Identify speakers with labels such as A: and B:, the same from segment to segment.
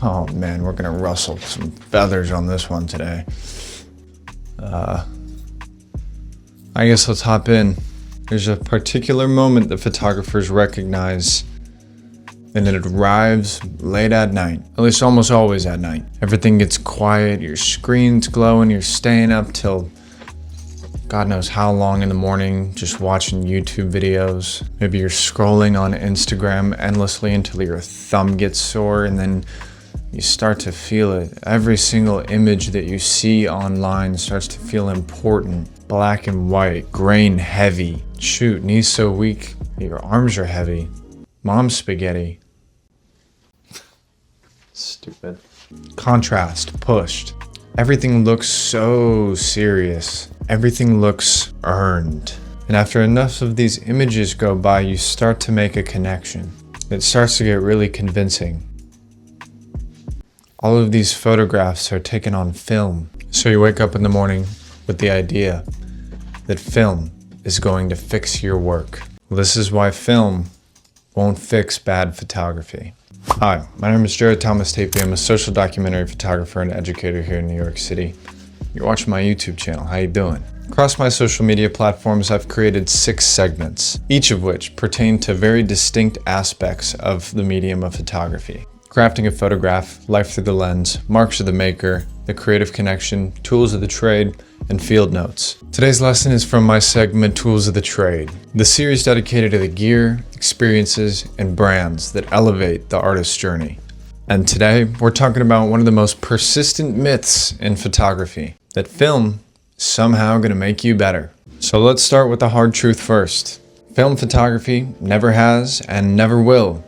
A: Oh man, we're gonna rustle some feathers on this one today. I guess let's hop in. There's a particular moment that photographers recognize, and it arrives late at night, at least almost always at night. Everything gets quiet, your screen's glowing, you're staying up till God knows how long in the morning just watching YouTube videos. Maybe you're scrolling on Instagram endlessly until your thumb gets sore, and then you start to feel it. Every single image that you see online starts to feel important. Black and white, grain heavy. Shoot, knees so weak, your arms are heavy. Mom's spaghetti. Stupid. Contrast, pushed. Everything looks so serious. Everything looks earned. And after enough of these images go by, you start to make a connection. It starts to get really convincing. All of these photographs are taken on film. So you wake up in the morning with the idea that film is going to fix your work. Well, this is why film won't fix bad photography. Hi, my name is Jared Thomas Tapey. I'm a social documentary photographer and educator here in New York City. You're watching my YouTube channel. How you doing? Across my social media platforms, I've created 6 segments, each of which pertain to very distinct aspects of the medium of photography. Crafting a photograph, life through the lens, marks of the maker, the creative connection, tools of the trade, and field notes. Today's lesson is from my segment, Tools of the Trade, the series dedicated to the gear, experiences, and brands that elevate the artist's journey. And today, we're talking about one of the most persistent myths in photography, that film is somehow going to make you better. So let's start with the hard truth first. Film photography never has and never will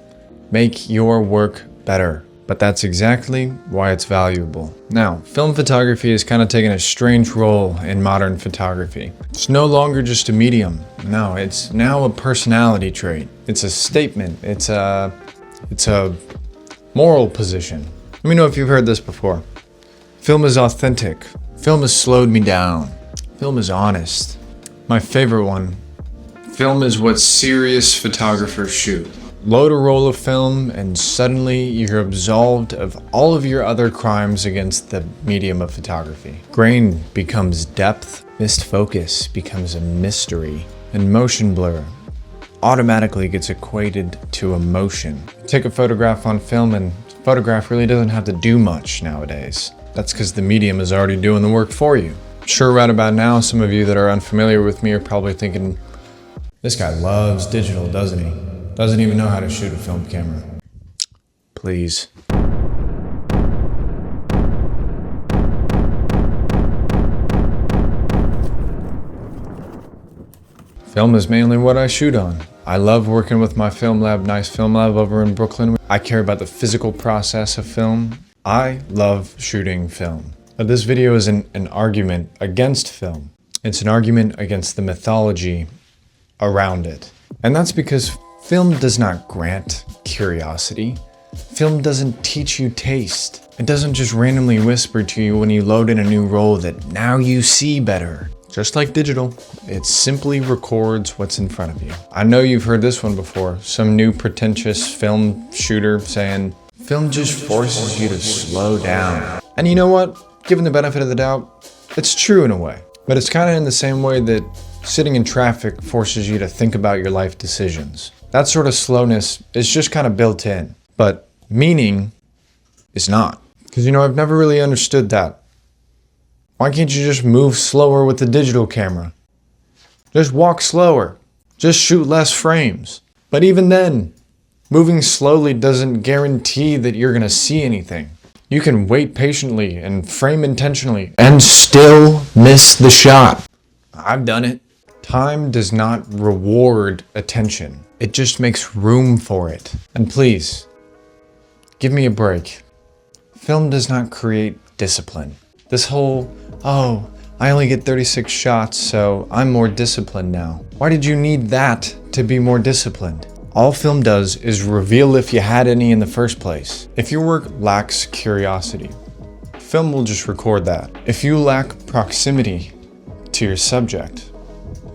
A: make your work better. But that's exactly why it's valuable. Now, film photography has kind of taken a strange role in modern photography. It's no longer just a medium. No, it's now a personality trait. It's a statement. It's a moral position. Let me know if you've heard this before. Film is authentic. Film has slowed me down. Film is honest. My favorite one. Film is what serious photographers shoot. Load a roll of film and suddenly you're absolved of all of your other crimes against the medium of photography. Grain becomes depth, missed focus becomes a mystery, and motion blur automatically gets equated to emotion. Take a photograph on film and the photograph really doesn't have to do much nowadays. That's because the medium is already doing the work for you. Sure, right about now, some of you that are unfamiliar with me are probably thinking, this guy loves digital, doesn't he? Doesn't even know how to shoot a film camera. Please. Film is mainly what I shoot on. I love working with my film lab, Nice Film Lab over in Brooklyn. I care about the physical process of film. I love shooting film. But this video is an argument against film. It's an argument against the mythology around it. And that's because film does not grant curiosity. Film doesn't teach you taste. It doesn't just randomly whisper to you when you load in a new roll that now you see better. Just like digital, it simply records what's in front of you. I know you've heard this one before. Some new pretentious film shooter saying, film just forces you to slow down. And you know what? Given the benefit of the doubt, it's true in a way. But it's kind of in the same way that sitting in traffic forces you to think about your life decisions. That sort of slowness is just kind of built in, but meaning is not. Because I've never really understood that. Why can't you just move slower with the digital camera? Just walk slower. Just shoot less frames. But even then, moving slowly doesn't guarantee that you're going to see anything. You can wait patiently and frame intentionally and still miss the shot. I've done it. Time does not reward attention. It just makes room for it. And please, give me a break. Film does not create discipline. This whole, oh, I only get 36 shots, so I'm more disciplined now. Why did you need that to be more disciplined? All film does is reveal if you had any in the first place. If your work lacks curiosity, film will just record that. If you lack proximity to your subject,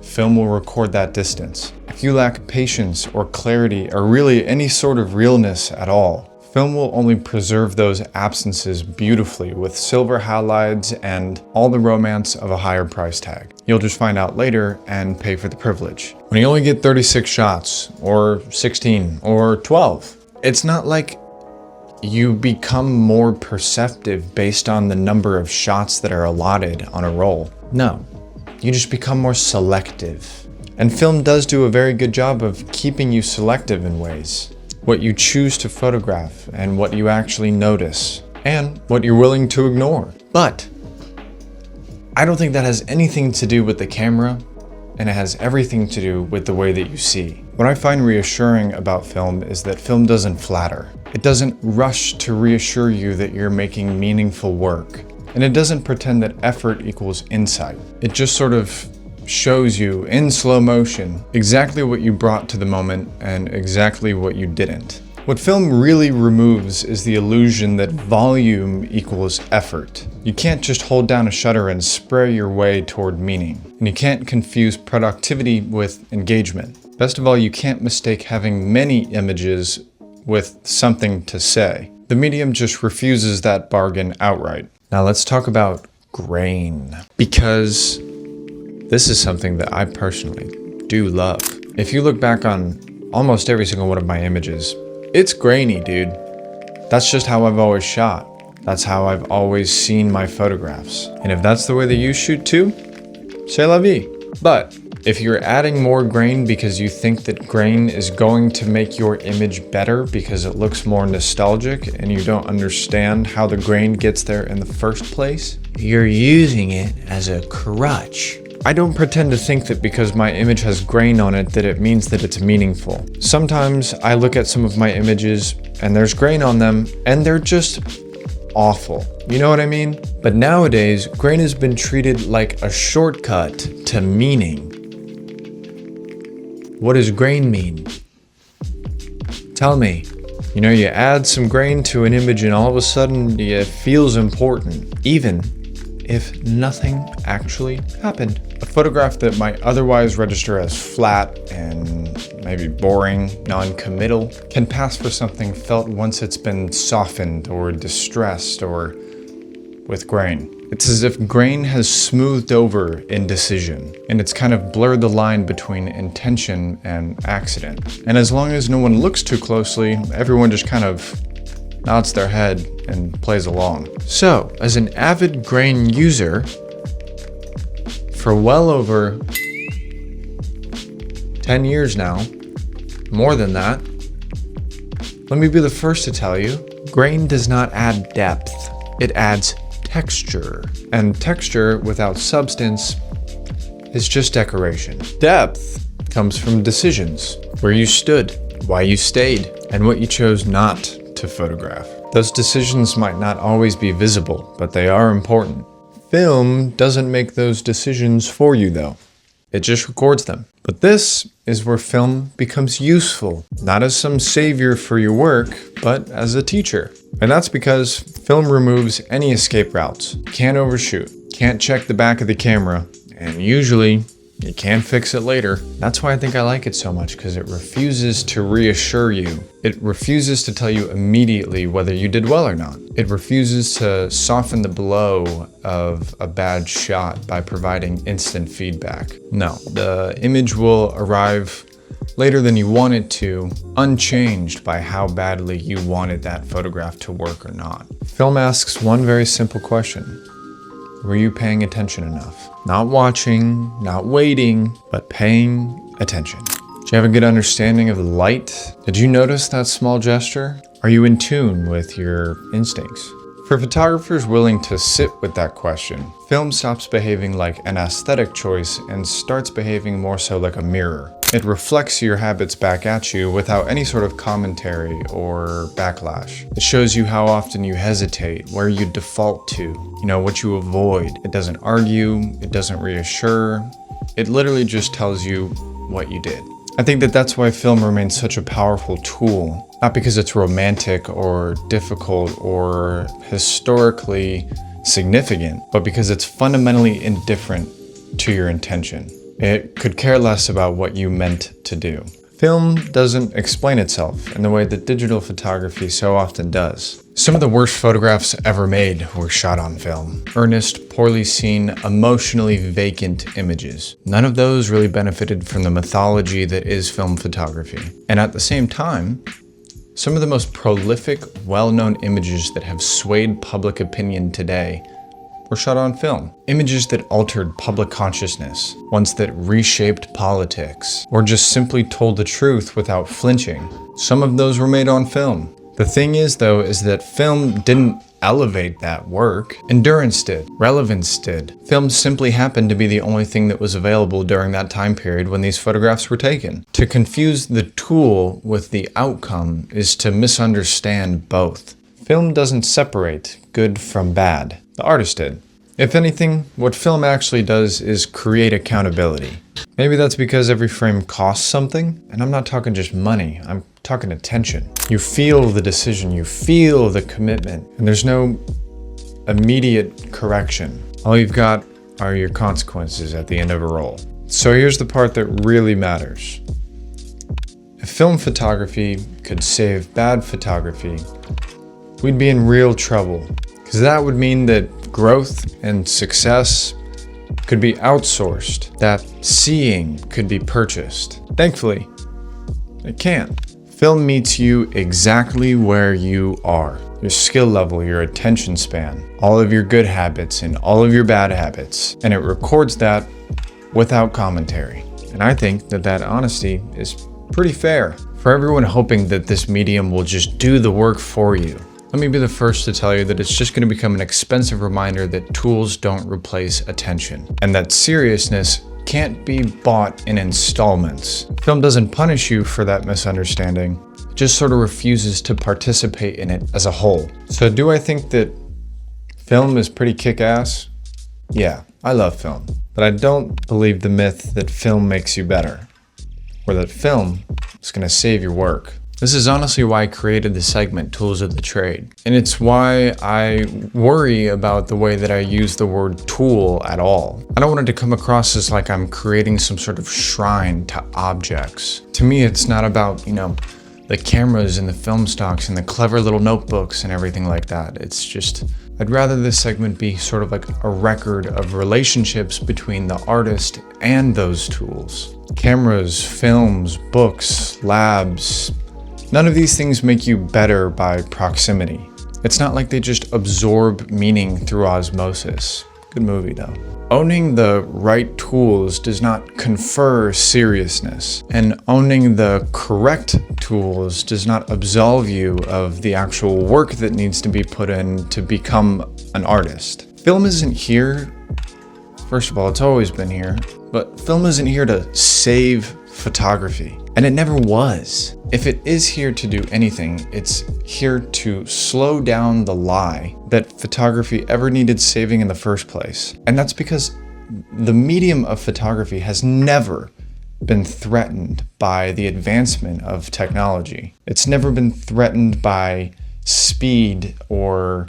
A: film will record that distance. If you lack patience or clarity or really any sort of realness at all, film Film will only preserve those absences beautifully with silver halides and all the romance of a higher price tag. You'll just find out later and pay for the privilege. When you only get 36 shots, or 16, or 12, it's not like you become more perceptive based on the number of shots that are allotted on a roll. No, you just become more selective. And film does do a very good job of keeping you selective in ways. What you choose to photograph and what you actually notice and what you're willing to ignore. But I don't think that has anything to do with the camera, and it has everything to do with the way that you see. What I find reassuring about film is that film doesn't flatter. It doesn't rush to reassure you that you're making meaningful work. And it doesn't pretend that effort equals insight. It just sort of shows you in slow motion exactly what you brought to the moment and exactly what you didn't. What film really removes is the illusion that volume equals effort. You can't just hold down a shutter and spray your way toward meaning. And you can't confuse productivity with engagement. Best of all, you can't mistake having many images with something to say. The medium just refuses that bargain outright. Now let's talk about grain, because this is something that I personally do love. If you look back on almost every single one of my images, it's grainy, dude. That's just how I've always shot. That's how I've always seen my photographs. And if that's the way that you shoot too, c'est la vie. But if you're adding more grain because you think that grain is going to make your image better because it looks more nostalgic and you don't understand how the grain gets there in the first place, you're using it as a crutch. I don't pretend to think that because my image has grain on it that it means that it's meaningful. Sometimes I look at some of my images and there's grain on them and they're just awful. You know what I mean? But nowadays, grain has been treated like a shortcut to meaning. What does grain mean? Tell me. You know, you add some grain to an image and all of a sudden it feels important, even if nothing actually happened. A photograph that might otherwise register as flat and maybe boring, non-committal, can pass for something felt once it's been softened or distressed or with grain. It's as if grain has smoothed over indecision, and it's kind of blurred the line between intention and accident. And as long as no one looks too closely, everyone just kind of nods their head and plays along. So, as an avid grain user, for well over 10 years now, more than that, let me be the first to tell you, grain does not add depth, it adds texture. And texture without substance is just decoration. Depth comes from decisions, where you stood, why you stayed, and what you chose not to photograph. Those decisions might not always be visible, but they are important. Film doesn't make those decisions for you though. It just records them. But this is where film becomes useful, not as some savior for your work, but as a teacher. And that's because film removes any escape routes. Can't overshoot, can't check the back of the camera, and usually you can fix it later. That's why I think I like it so much, because it refuses to reassure you. It refuses to tell you immediately whether you did well or not. It refuses to soften the blow of a bad shot by providing instant feedback. No, the image will arrive later than you want it to, unchanged by how badly you wanted that photograph to work or not. Film asks one very simple question. Were you paying attention enough? Not watching, not waiting, but paying attention. Do you have a good understanding of the light? Did you notice that small gesture? Are you in tune with your instincts? For photographers willing to sit with that question, film stops behaving like an aesthetic choice and starts behaving more so like a mirror. It reflects your habits back at you without any sort of commentary or backlash. It shows you how often you hesitate, where you default to, what you avoid. It doesn't argue, it doesn't reassure. It literally just tells you what you did. I think that that's why film remains such a powerful tool, not because it's romantic or difficult or historically significant, but because it's fundamentally indifferent to your intention. It could care less about what you meant to do. Film doesn't explain itself in the way that digital photography so often does. Some of the worst photographs ever made were shot on film. Earnest, poorly seen, emotionally vacant images. None of those really benefited from the mythology that is film photography. And at the same time, some of the most prolific, well-known images that have swayed public opinion today were shot on film. Images that altered public consciousness, ones that reshaped politics, or just simply told the truth without flinching. Some of those were made on film. The thing is, though, is that film didn't elevate that work. Endurance did. Relevance did. Film simply happened to be the only thing that was available during that time period when these photographs were taken. To confuse the tool with the outcome is to misunderstand both. Film doesn't separate good from bad. The artist did. If anything, what film actually does is create accountability. Maybe that's because every frame costs something, and I'm not talking just money, I'm talking attention. You feel the decision, you feel the commitment, and there's no immediate correction. All you've got are your consequences at the end of a roll. So here's the part that really matters. If film photography could save bad photography, we'd be in real trouble, because that would mean that growth and success could be outsourced, that seeing could be purchased. Thankfully, it can't. Film meets you exactly where you are. Your skill level, your attention span, all of your good habits and all of your bad habits. And it records that without commentary. And I think that that honesty is pretty fair. For everyone hoping that this medium will just do the work for you, let me be the first to tell you that it's just going to become an expensive reminder that tools don't replace attention, and that seriousness can't be bought in installments. Film doesn't punish you for that misunderstanding, it just sort of refuses to participate in it as a whole. So do I think that film is pretty kick-ass? Yeah, I love film, but I don't believe the myth that film makes you better, or that film is going to save your work. This is honestly why I created the segment, Tools of the Trade. And it's why I worry about the way that I use the word tool at all. I don't want it to come across as like I'm creating some sort of shrine to objects. To me, it's not about, the cameras and the film stocks and the clever little notebooks and everything like that. It's just, I'd rather this segment be sort of like a record of relationships between the artist and those tools. Cameras, films, books, labs, none of these things make you better by proximity. It's not like they just absorb meaning through osmosis. Good movie though. Owning the right tools does not confer seriousness, and owning the correct tools does not absolve you of the actual work that needs to be put in to become an artist. Film isn't here, first of all, it's always been here, but film isn't here to save photography. And it never was. If it is here to do anything, it's here to slow down the lie that photography ever needed saving in the first place. And that's because the medium of photography has never been threatened by the advancement of technology. It's never been threatened by speed or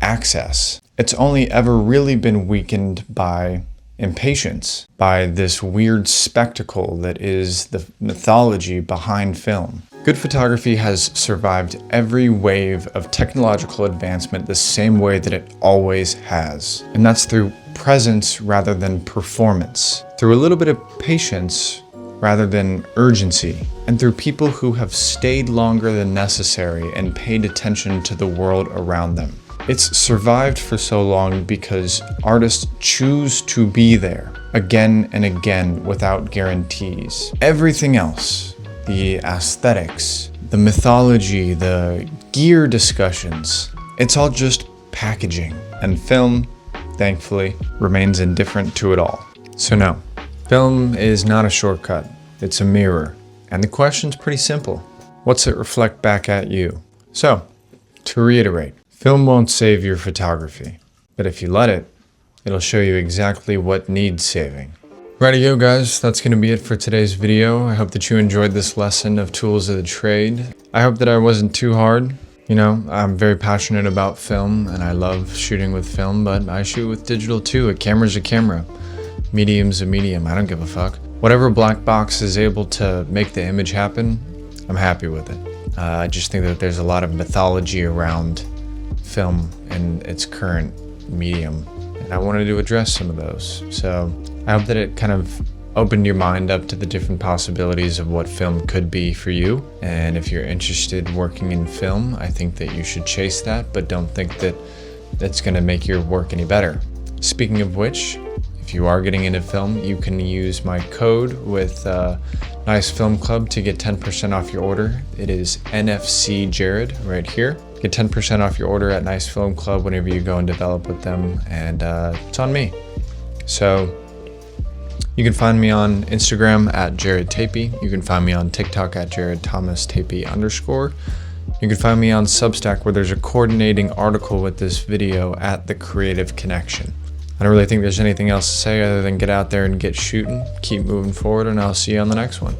A: access. It's only ever really been weakened by impatience, by this weird spectacle that is the mythology behind film. Good photography has survived every wave of technological advancement the same way that it always has. And that's through presence rather than performance, through a little bit of patience rather than urgency, and through people who have stayed longer than necessary and paid attention to the world around them. It's survived for so long because artists choose to be there again and again without guarantees. Everything else, the aesthetics, the mythology, the gear discussions, it's all just packaging. And film, thankfully, remains indifferent to it all. So no, film is not a shortcut, it's a mirror. And the question's pretty simple. What's it reflect back at you? So, to reiterate, film won't save your photography, but if you let it, it'll show you exactly what needs saving. Rightio guys, that's going to be it for today's video. I hope that you enjoyed this lesson of tools of the trade. I hope that I wasn't too hard. I'm very passionate about film and I love shooting with film, but I shoot with digital too. A camera's a camera. Medium's a medium. I don't give a fuck. Whatever black box is able to make the image happen, I'm happy with it. I just think that there's a lot of mythology around film and its current medium, and I wanted to address some of those. So I hope that it kind of opened your mind up to the different possibilities of what film could be for you. And if you're interested working in film, I think that you should chase that, but don't think that that's going to make your work any better. Speaking of which, if you are getting into film, you can use my code with Nice Film Club to get 10% off your order. It is NFC Jared right here. Get 10% off your order at Nice Film Club whenever you go and develop with them, and it's on me. So you can find me on Instagram at Jared Tapey. You can find me on TikTok at Jared Thomas Tapey _. You can find me on Substack, where there's a coordinating article with this video at The Creative Connection. I don't really think there's anything else to say other than get out there and get shooting, keep moving forward, and I'll see you on the next one.